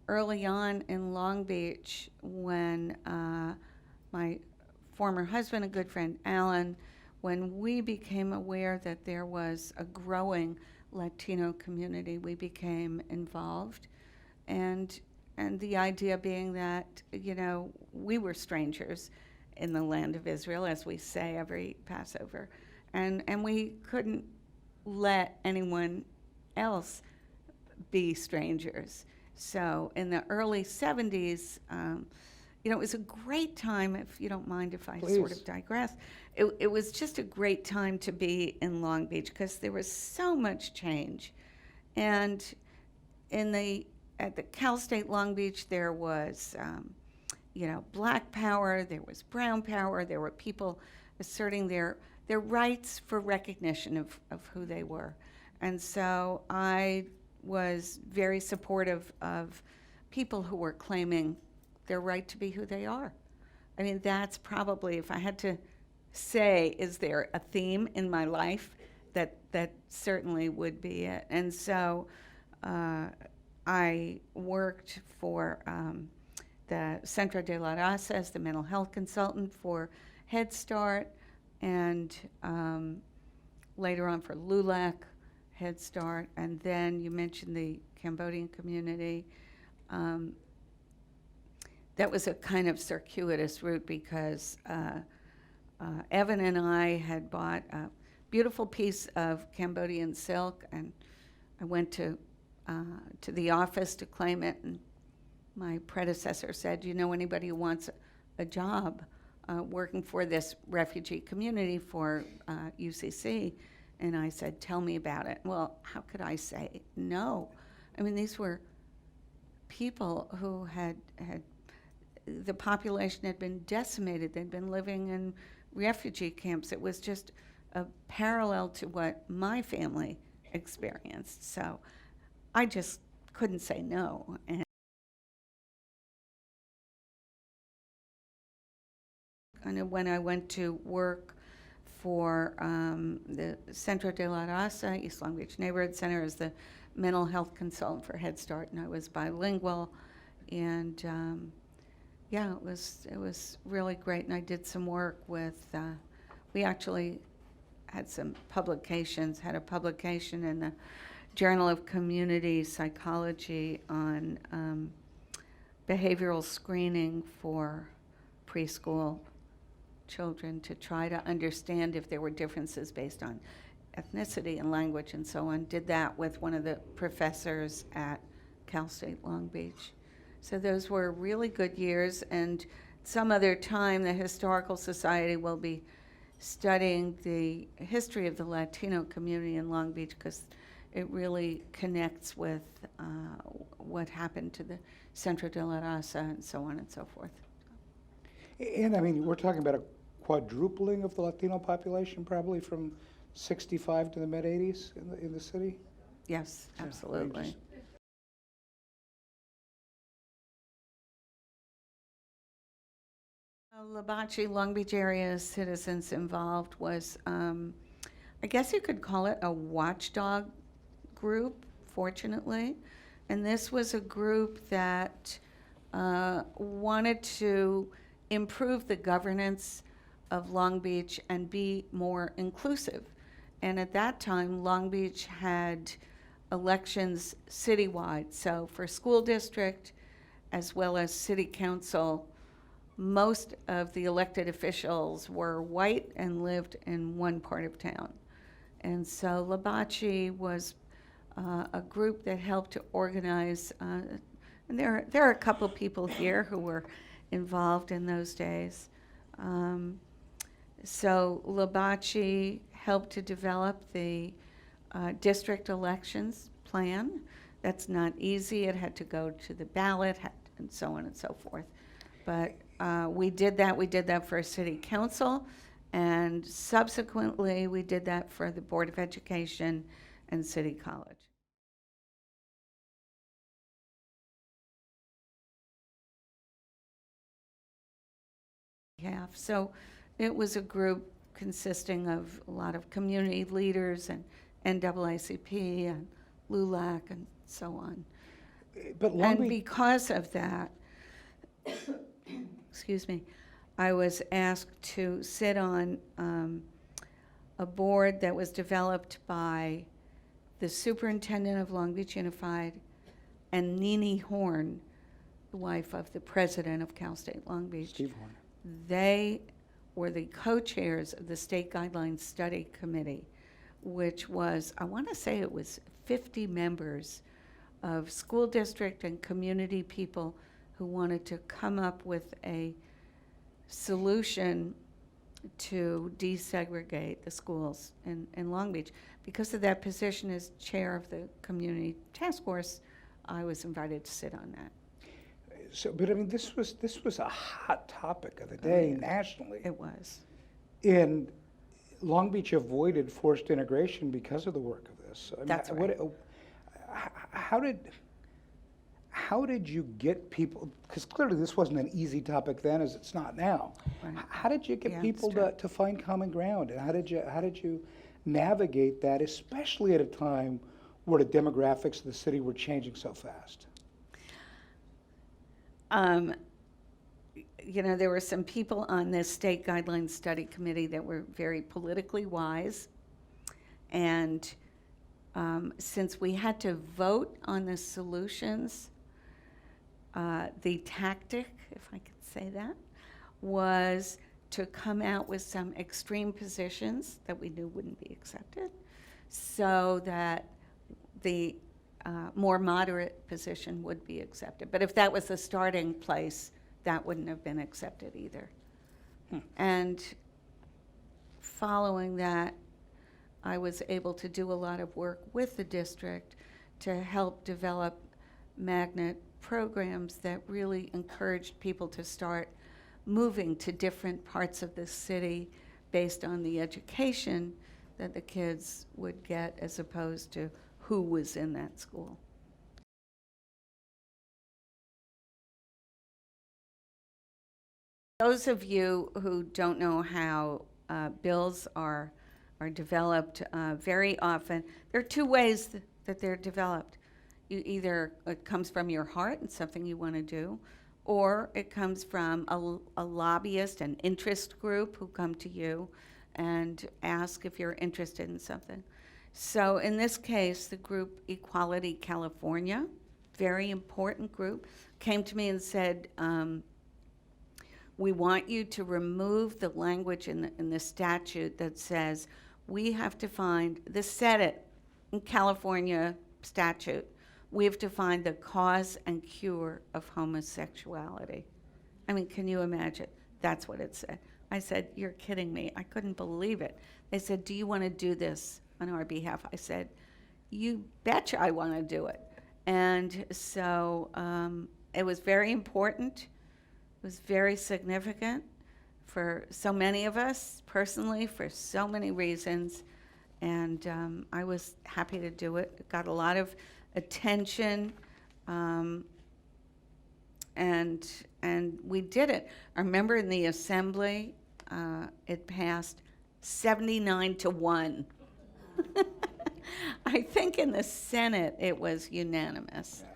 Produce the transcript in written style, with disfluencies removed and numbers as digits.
early on in Long Beach when my former husband, a good friend, Alan, when we became aware that there was a growing Latino community, we became involved. And the idea being that, you know, we were strangers in the land of Israel, as we say every Passover. And we couldn't let anyone else be strangers. So in the early 70s, you know, it was a great time, if you don't mind if I Please. sort of digress. It was just a great time to be in Long Beach because there was so much change. And at the Cal State Long Beach, there was, you know, Black power, there was Brown power, there were people asserting their rights for recognition of who they were. And so I was very supportive of people who were claiming their right to be who they are. I mean, that's probably, if I had to say, is there a theme in my life, that certainly would be it. And so I worked for the Centro de la Raza as the mental health consultant for Head Start, and later on for LULAC, Head Start, and then you mentioned the Cambodian community. That was a kind of circuitous route because Evan and I had bought a beautiful piece of Cambodian silk, and I went to the office to claim it, and my predecessor said, "Do you know anybody who wants a job working for this refugee community for UCC?" And I said, "Tell me about it." Well, how could I say no? I mean, these were people who had the population had been decimated. They'd been living in refugee camps. It was just a parallel to what my family experienced. So I just couldn't say no. And when I went to work for the Centro de la Raza, East Long Beach Neighborhood Center, as the mental health consultant for Head Start, and I was bilingual, and yeah, it was really great. And I did some work with, we actually had some publications, had a publication in the Journal of Community Psychology on behavioral screening for preschool children to try to understand if there were differences based on ethnicity and language and so on. Did that with one of the professors at Cal State Long Beach. So those were really good years, and some other time the Historical Society will be studying the history of the Latino community in Long Beach because it really connects with what happened to the Centro de la Raza and so on and so forth. And I mean, we're talking about a quadrupling of the Latino population probably from 65 to the mid-80s in the city? Yes, absolutely. Labachi, Long Beach area citizens involved was, I guess you could call it a watchdog group, fortunately. And this was a group that wanted to improve the governance of Long Beach and be more inclusive. And at that time, Long Beach had elections citywide. So for school district as well as city council, most of the elected officials were white and lived in one part of town. And so Labachi was a group that helped to organize, and there are a couple people here who were involved in those days. So Labachi helped to develop the district elections plan. That's not easy. It had to go to the ballot and so on and so forth. But we did that. We did that for city council, and subsequently we did that for the Board of Education and City College. Yeah, so it was a group consisting of a lot of community leaders and NAACP and LULAC and so on. But Long And Beach, because of that, excuse me, I was asked to sit on a board that was developed by the superintendent of Long Beach Unified and Nene Horn, the wife of the president of Cal State Long Beach. Steve Horn. They were the co-chairs of the State Guidelines Study Committee, which was, I want to say it was 50 members of school district and community people who wanted to come up with a solution to desegregate the schools in Long Beach. Because of that position as chair of the community task force, I was invited to sit on that. So, but I mean, this was a hot topic of the day yeah. nationally. It was. And Long Beach avoided forced integration because of the work of this. I mean, That's right. How did you get people, because clearly this wasn't an easy topic then as it's not now. Right. How did you get Yeah, people it's true. to find common ground? And how did you navigate that, especially at a time where the demographics of the city were changing so fast? You know, there were some people on this State Guidelines Study Committee that were very politically wise. And since we had to vote on the solutions, the tactic, if I could say that, was to come out with some extreme positions that we knew wouldn't be accepted, so that the more moderate position would be accepted. But if that was the starting place, that wouldn't have been accepted either. And following that, I was able to do a lot of work with the district to help develop magnet programs that really encouraged people to start moving to different parts of the city based on the education that the kids would get as opposed to who was in that school. Those of you who don't know how bills are developed, very often, there are two ways that they're developed. Either it comes from your heart and something you want to do, or it comes from a lobbyist, an interest group who come to you and ask if you're interested in something. So in this case, the group Equality California, very important group, came to me and said, we want you to remove the language in the statute that says we have to find, this said it in California statute, we have to find the cause and cure of homosexuality. I mean, can you imagine? That's what it said. I said, you're kidding me. I couldn't believe it. They said, do you want to do this on our behalf? I said, you betcha I want to do it. And so it was very important. It was very significant for so many of us, personally, for so many reasons. And I was happy to do it. It got a lot of attention, and we did it. I remember in the assembly, it passed 79-1. I think in the Senate it was unanimous. Yeah.